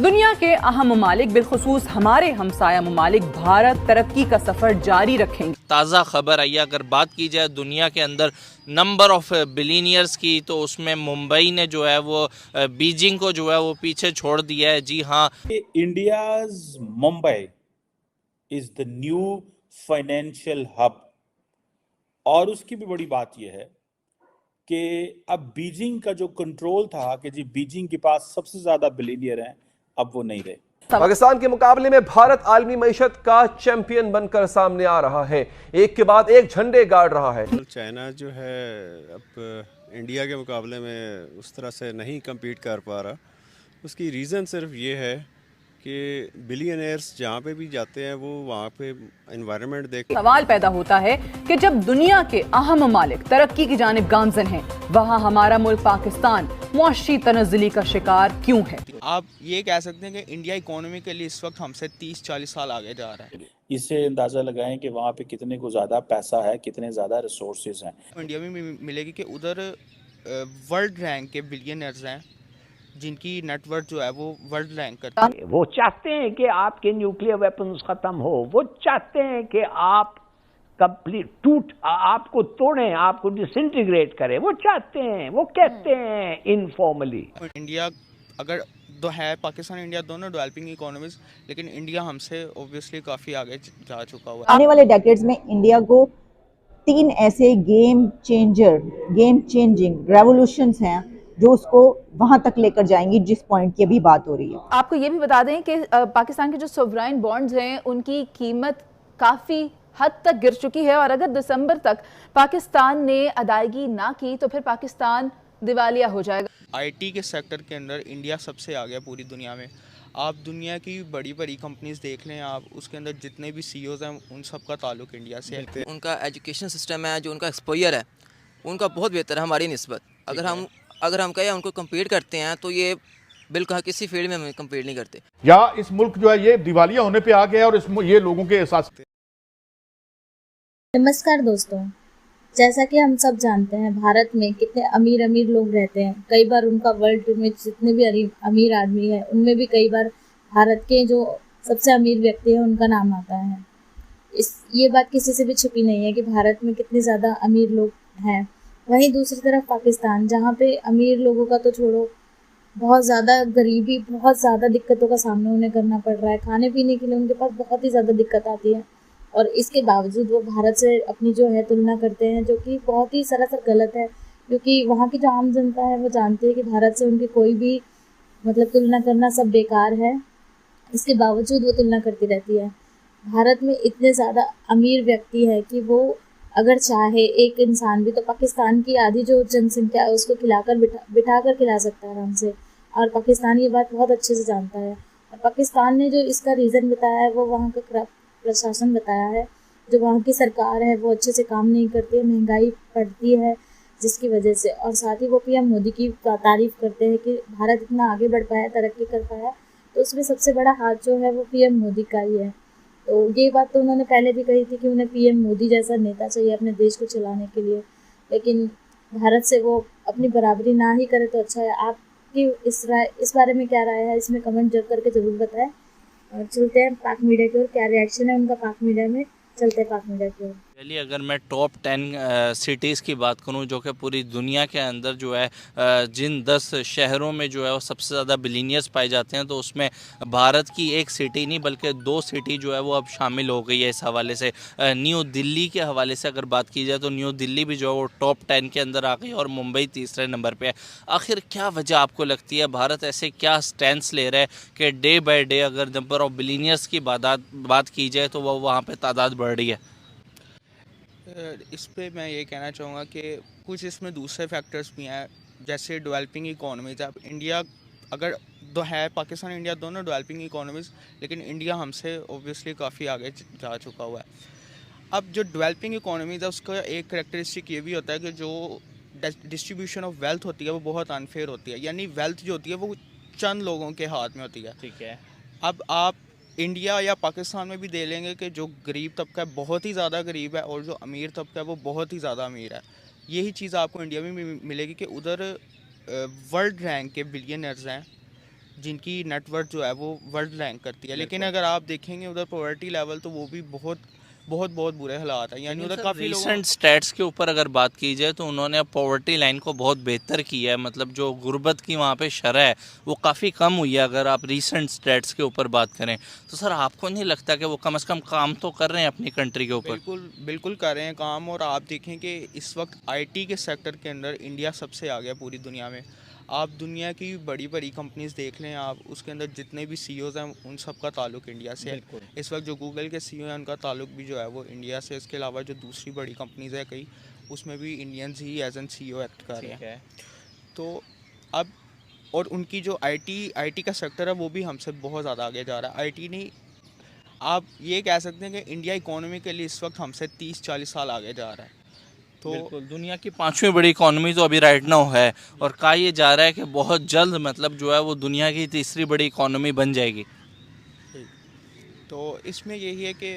दुनिया के अहम ममालिक बिलखुसूस हमारे हमसाया ममालिक भारत तरक्की का सफ़र जारी रखेंगे। ताज़ा खबर आई, अगर बात की जाए दुनिया के अंदर नंबर ऑफ बिलीनियर्स की, तो उसमें मुंबई ने जो है वो बीजिंग को जो है वो पीछे छोड़ दिया है। जी हाँ, India's Mumbai is the new financial hub. और उसकी भी बड़ी बात यह है कि अब बीजिंग का जो कंट्रोल था कि जी बीजिंग के पास सबसे ज्यादा बिलीनियर हैं, अब वो नहीं रहे। पाकिस्तान के मुकाबले में भारत आलमी मईशत का चैंपियन बनकर सामने आ रहा है, एक के बाद एक झंडे गाड़ रहा है। चाइना जो है अब इंडिया के मुकाबले में उस तरह से नहीं compete कर पा रहा। उसकी रीज़न सिर्फ ये है कि बिलियनर्स जहाँ पे भी जाते हैं वो वहाँ पे एनवायरनमेंट देख। सवाल पैदा होता है कि जब दुनिया के अहम ममालिक तरक्की की जानिब गामजन हैं, वहाँ हमारा मुल्क पाकिस्तान मुआशी तनज़्ज़ुली का शिकार क्यों है? आप ये कह सकते हैं कि इंडिया इकोनॉमिकली इस वक्त हमसे 30-40 साल आगे जा रहा है। इससे अंदाजा लगाएं कि वहाँ पे कितने को ज्यादा पैसा है, कितने ज्यादा रिसोर्सेज हैं। इंडिया में मिलेगी कि उधर वर्ल्ड रैंक के बिलियनर्स हैं जिनकी नेटवर्थ जो है वो वर्ल्ड रैंक करता है। वो चाहते हैं कि आपके न्यूक्लियर वेपन्स खत्म हो, वो चाहते हैं कि आप कंप्लीट आपको तोड़ें, आपको डिसइंटीग्रेट करें, वो चाहते हैं, वो कहते हैं इनफॉर्मली। इंडिया अगर दो है, पाकिस्तान इंडिया दोनों डेवलपिंग इकोनॉमीज, लेकिन इंडिया हमसे ऑब्वियसली काफ़ी आगे जा चुका हुआ है। आने वाले डेकेड्स में इंडिया को 3 ऐसे गेम चेंजिंग रेवोल्यूशंस हैं जो उसको वहां तक लेकर जाएंगी जिस पॉइंट की अभी बात हो रही है। आपको ये भी बता दें कि पाकिस्तान के जो सोवराइन बॉन्ड्स हैं उनकी कीमत काफ़ी हद तक गिर चुकी है और अगर दिसंबर तक पाकिस्तान ने अदायगी ना की तो फिर पाकिस्तान दिवालिया हो जाएगा। आईटी के सेक्टर के अंदर इंडिया सबसे आगे पूरी दुनिया में। आप दुनिया की बड़ी बड़ी कंपनीज देख लें, आप उसके अंदर जितने भी सीईओज हैं उन सब का ताल्लुक इंडिया से है। उनका एजुकेशन सिस्टम है, जो उनका एक्सपोजर है उनका बहुत बेहतर है हमारी निस्बत। अगर हम कहें उनको कम्पीट करते हैं तो ये बिल्कुल किसी फील्ड में हम कम्पीट नहीं करते। या इस मुल्क जो है ये दिवालिया होने पे आ गया और ये लोगों के एहसास। नमस्कार दोस्तों, जैसा कि हम सब जानते हैं भारत में कितने अमीर अमीर लोग रहते हैं। कई बार उनका वर्ल्ड में जितने भी अमीर आदमी है उनमें भी कई बार भारत के जो सबसे अमीर व्यक्ति है उनका नाम आता है। ये बात किसी से भी छुपी नहीं है कि भारत में कितने ज़्यादा अमीर लोग हैं। वहीं दूसरी तरफ पाकिस्तान, जहाँ पे अमीर लोगों का तो छोड़ो, बहुत ज़्यादा गरीबी, बहुत ज़्यादा दिक्कतों का सामना उन्हें करना पड़ रहा है। खाने पीने के लिए उनके पास बहुत ही ज़्यादा दिक्कत आती है और इसके बावजूद वो भारत से अपनी जो है तुलना करते हैं, जो कि बहुत ही सरासर गलत है, क्योंकि वहाँ की जो आम जनता है वो जानती है कि भारत से उनकी कोई भी तुलना करना सब बेकार है। इसके बावजूद वो तुलना करती रहती है। भारत में इतने ज़्यादा अमीर व्यक्ति है कि वो अगर चाहे एक इंसान भी तो पाकिस्तान की आधी जो जनसंख्या है उसको बिठा कर खिला सकता है आराम से। और पाकिस्तान ये बात बहुत अच्छे से जानता है। और पाकिस्तान ने जो इसका रीज़न बताया है वो वहाँ का प्रशासन बताया है। जो वहाँ की सरकार है वो अच्छे से काम नहीं करती है, महंगाई बढ़ती है जिसकी वजह से। और साथ ही वो पीएम मोदी की तारीफ़ करते हैं कि भारत इतना आगे बढ़ पाया, तरक्की कर पाया, तो उसमें सबसे बड़ा हाथ जो है वो पीएम मोदी का ही है। तो ये बात तो उन्होंने पहले भी कही थी कि उन्हें पीएम मोदी जैसा नेता चाहिए अपने देश को चलाने के लिए, लेकिन भारत से वो अपनी बराबरी ना ही करे तो अच्छा है। आपकी इस बारे में क्या राय है, इसमें कमेंट करके ज़रूर बताएं। और चलते हैं पाक मीडिया की ओर, क्या रिएक्शन है उनका पाक मीडिया में, चलते हैं पाक मीडिया की ओर। चलिए, अगर मैं टॉप 10 सिटीज़ की बात करूं जो कि पूरी दुनिया के अंदर जो है जिन 10 शहरों में जो है वो सबसे ज़्यादा बिलीनियर्स पाए जाते हैं, तो उसमें भारत की एक सिटी नहीं बल्कि 2 सिटी जो है वो अब शामिल हो गई है। इस हवाले से न्यू दिल्ली के हवाले से अगर बात की जाए तो न्यू दिल्ली भी जो है वो टॉप 10 के अंदर आ गई और मुंबई तीसरे नंबर पर है। आखिर क्या वजह आपको लगती है, भारत ऐसे क्या स्टैंड ले रहा है कि डे बाई डे अगर नंबर ऑफ बिलीनियर्स की बात की जाए तो वह वहाँ पर तादाद बढ़ रही है? इस पे मैं ये कहना चाहूँगा कि कुछ इसमें दूसरे फैक्टर्स भी हैं, जैसे डेवलपिंग इकोनॉमीज़। अब इंडिया अगर है, पाकिस्तान इंडिया दोनों डेवलपिंग इकोनॉमीज़, लेकिन इंडिया हमसे ऑब्वियसली काफ़ी आगे जा चुका हुआ है। अब जो डेवलपिंग इकोनॉमीज़ है उसका एक करैक्टरिस्टिक ये भी होता है कि जो डिस्ट्रीब्यूशन ऑफ वेल्थ होती है वो बहुत अनफेयर होती है, यानी वेल्थ जो होती है वो चंद लोगों के हाथ में होती है। ठीक है। अब आप इंडिया या पाकिस्तान में भी दे लेंगे कि जो गरीब तबका है बहुत ही ज़्यादा गरीब है और जो अमीर तबका है वो बहुत ही ज़्यादा अमीर है। यही चीज़ आपको इंडिया में मिलेगी कि उधर वर्ल्ड रैंक के बिलियनर्स हैं जिनकी नेटवर्थ जो है वो वर्ल्ड रैंक करती है। लेकिन अगर आप देखेंगे उधर पॉवर्टी लेवल तो वो भी बहुत बहुत बहुत बुरे हालात हैं, यानी उधर काफ़ी रिसेंट स्टैट्स के ऊपर अगर बात की जाए तो उन्होंने अब पॉवर्टी लाइन को बहुत बेहतर किया है, मतलब जो गुर्बत की वहाँ पे शरह है वो काफ़ी कम हुई है अगर आप रिसेंट स्टैट्स के ऊपर बात करें तो। सर आपको नहीं लगता कि वो कम से कम काम तो कर रहे हैं अपनी कंट्री के ऊपर? बिल्कुल बिल्कुल कर रहे हैं काम। और आप देखें कि इस वक्त आईटी के सेक्टर के अंदर इंडिया सबसे आगे है पूरी दुनिया में। आप दुनिया की बड़ी बड़ी कंपनीज देख लें, आप उसके अंदर जितने भी सीईओज हैं उन सब का ताल्लुक इंडिया से है। इस वक्त जो गूगल के सीईओ हैं उनका ताल्लुक भी जो है वो इंडिया से। इसके अलावा जो दूसरी बड़ी कंपनीज है कई, उसमें भी इंडियंस ही एज एन सीईओ एक्ट कर रहे हैं। तो अब और उनकी जो आईटी का सेक्टर है वो भी हमसे बहुत ज़्यादा आगे जा रहा है। आईटी नहीं, आप ये कह सकते हैं कि इंडिया इकोनॉमिकली इस वक्त हमसे 30-40 साल आगे जा रहा है। तो बिल्कुल, दुनिया की 5वीं बड़ी इकोनॉमी तो अभी राइट नाउ है और कहा ये जा रहा है कि बहुत जल्द मतलब जो है वो दुनिया की तीसरी बड़ी इकोनॉमी बन जाएगी। तो इसमें यही है कि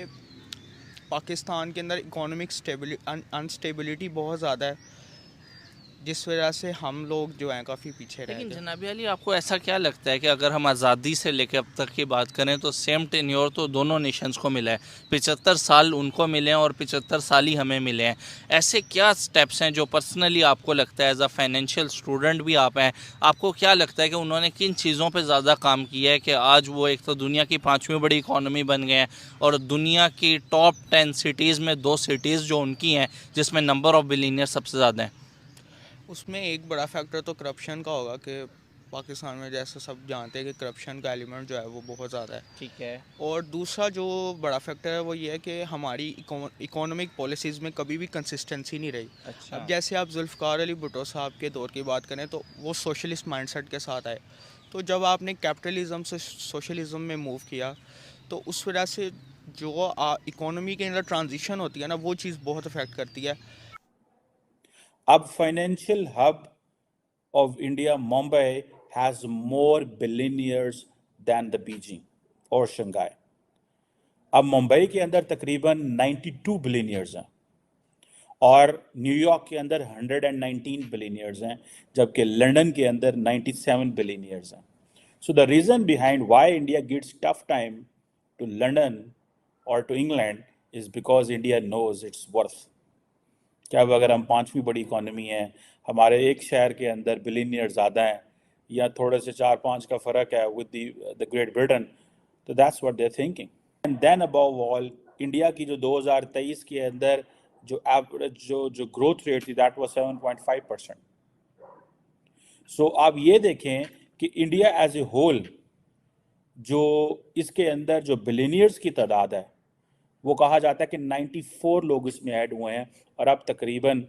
पाकिस्तान के अंदर इकोनॉमिक अनस्टेबिलिटी बहुत ज़्यादा है, जिस वजह से हम लोग जो हैं काफ़ी पीछे रह लेकिन गए। जनाबी अली आपको ऐसा क्या लगता है कि अगर हम आज़ादी से लेकर अब तक की बात करें तो सेम टेन्योर तो दोनों नेशंस को मिला है, 75 साल उनको मिले हैं और 75 साल ही हमें मिले हैं। ऐसे क्या स्टेप्स हैं जो पर्सनली आपको लगता है, एज अ फाइनेंशियल स्टूडेंट भी आप हैं, आपको क्या लगता है कि उन्होंने किन चीज़ों पर ज़्यादा काम किया है कि आज वो एक तो दुनिया की 5वीं बड़ी इकोनॉमी बन गए हैं और दुनिया की टॉप 10 सिटीज़ में 2 सिटीज़ जो उनकी हैं जिसमें नंबर ऑफ बिलियनियर सबसे ज़्यादा हैं? उसमें एक बड़ा फैक्टर तो करप्शन का होगा कि पाकिस्तान में जैसे सब जानते हैं कि करप्शन का एलिमेंट जो है वो बहुत ज़्यादा है। ठीक है। और दूसरा जो बड़ा फैक्टर है वो ये है कि हमारी इकोनॉमिक पॉलिसीज़ में कभी भी कंसिस्टेंसी नहीं रही। अच्छा। अब जैसे आप जुल्फ़िकार अली भुट्टो साहब के दौर की बात करें तो वो सोशलिस्ट माइंडसेट के साथ आए। तो जब आपने कैपिटलिज्म से सोशलिज्म में मूव किया तो उस वजह से जो इकोनॉमी के अंदर ट्रांजिशन होती है ना, वो चीज़ बहुत अफेक्ट करती है। अब financial hub of India, Mumbai has more billionaires than the Beijing or Shanghai. अब मुंबई के अंदर तकरीबन 92 बिलियनियर्स हैं और न्यूयॉर्क के अंदर 119 बिलियनियर्स हैं, जबकि लंदन के अंदर 97 बिलियनियर्स हैं। So the reason behind why India gets tough time to London or to England is because India knows its worth. क्या अब अगर हम 5वीं बड़ी इकोनॉमी है, हमारे एक शहर के अंदर बिलियनियर ज़्यादा हैं या थोड़े से 4-5 का फ़र्क है विद द ग्रेट ब्रिटेन, तो that's what they are thinking. And then above all India की जो 2023 के अंदर जो एवरेज जो ग्रोथ रेट थी दैट वाज 7.5%। सो आप ये देखें कि इंडिया एज ए होल जो इसके अंदर जो बिलियनियर्स की तादाद है वो कहा जाता है कि 94 लोग इसमें ऐड हुए हैं और अब तकरीबन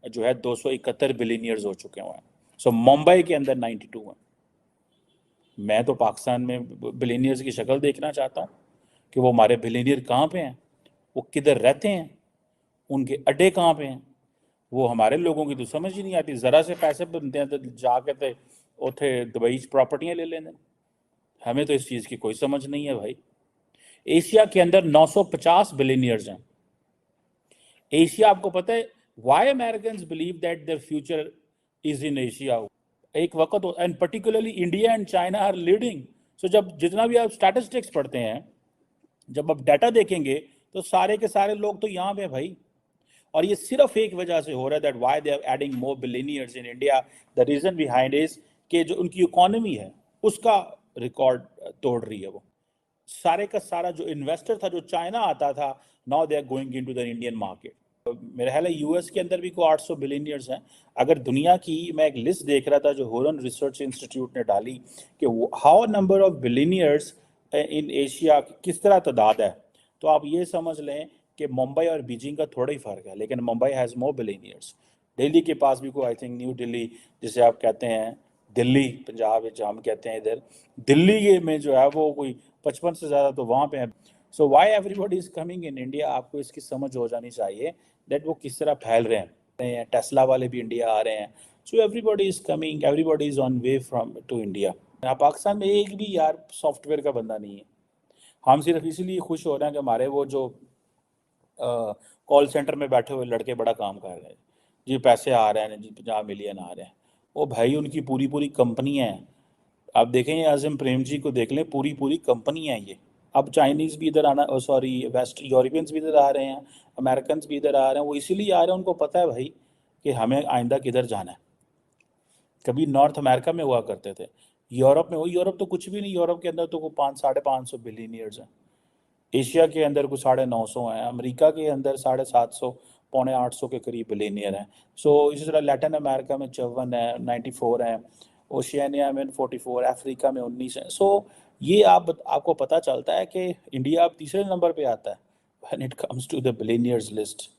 जो है 271 बिलियनियर्स हो चुके हुए हैं। सो मुंबई के अंदर 92 हैं। मैं तो पाकिस्तान में बिलियनियर्स की शक्ल देखना चाहता हूँ कि वो हमारे बिलियनियर कहाँ पे हैं, वो किधर रहते हैं, उनके अड्डे कहाँ पे हैं। वो हमारे लोगों की तो समझ ही नहीं आती। ज़रा से पैसे बनते हैं तो जाके तो उथे दुबई प्रॉपर्टियाँ ले लेने। हमें तो इस चीज़ की कोई समझ नहीं है भाई। एशिया के अंदर 950 बिलियनियर्स हैं। एशिया, आपको पता है why Americans believe that their future is in Asia. एक वक्त and particularly India and China are leading. So जब जितना भी आप स्टैटिस्टिक्स पढ़ते हैं, जब आप डाटा देखेंगे तो सारे के सारे लोग तो यहाँ पे भाई। और ये सिर्फ एक वजह से हो रहा है that why they are adding more billionaires in India. The reason behind is कि जो उनकी इकोनॉमी है उसका रिकॉर्ड तोड़ रही है। वो सारे का सारा जो इन्वेस्टर था जो चाइना आता था, now they are going into the Indian market. मेरा ख्याल है यूएस के अंदर भी कोई 800 बिलियनियर्स हैं। अगर दुनिया की, मैं एक लिस्ट देख रहा था जो होरन रिसर्च इंस्टीट्यूट ने डाली कि how number of billionaires in Asia किस तरह तादाद है, तो आप ये समझ लें कि मुंबई और बीजिंग का थोड़ा ही फ़र्क है, लेकिन Mumbai has more billionaires. Delhi के पास भी कोई, आई थिंक न्यू दिल्ली जिसे आप कहते हैं, दिल्ली पंजाब जहाँ हम कहते हैं, इधर दिल्ली में जो है वो कोई 55 से ज़्यादा तो वहाँ पे है। So why everybody is coming in India, आपको इसकी समझ हो जानी चाहिए दैट वो किस तरह फैल रहे हैं। टेस्ला वाले भी इंडिया आ रहे हैं। So everybody is coming, everybody is on way from to India. यहाँ पाकिस्तान में एक भी यार सॉफ्टवेयर का बंदा नहीं है। हम सिर्फ इसीलिए खुश हो रहे हैं कि हमारे वो जो कॉल सेंटर में बैठे हुए लड़के बड़ा काम कर रहे हैं जी, पैसे आ रहे हैं जी, 50 मिलियन आ रहे हैं। वो भाई उनकी पूरी पूरी कंपनियाँ हैं। आप देखें आज़म प्रेम जी को देख लें, पूरी पूरी कंपनी है ये। अब चाइनीज़ भी इधर आना, सॉरी वेस्ट यूरोपियंस भी इधर आ रहे हैं, अमेरिकन भी इधर आ रहे हैं। वो इसीलिए आ रहे हैं, उनको पता है भाई कि हमें आइंदा किधर जाना है। कभी नॉर्थ अमेरिका में हुआ करते थे, यूरोप में हो, यूरोप तो कुछ भी नहीं, यूरोप के अंदर तो को 500-550 बिलियनियर्स हैं, एशिया के अंदर कुछ 950 हैं, अमेरिका के अंदर 750 पौने 800 के करीब बिलियनियर हैं। सो इसी तरह लैटिन अमेरिका में 54 है, 94 हैं, ओशियानिया में 44, अफ्रीका में 19 है। सो ये आपको पता चलता है कि इंडिया अब तीसरे नंबर पे आता है when it comes to the billionaires list.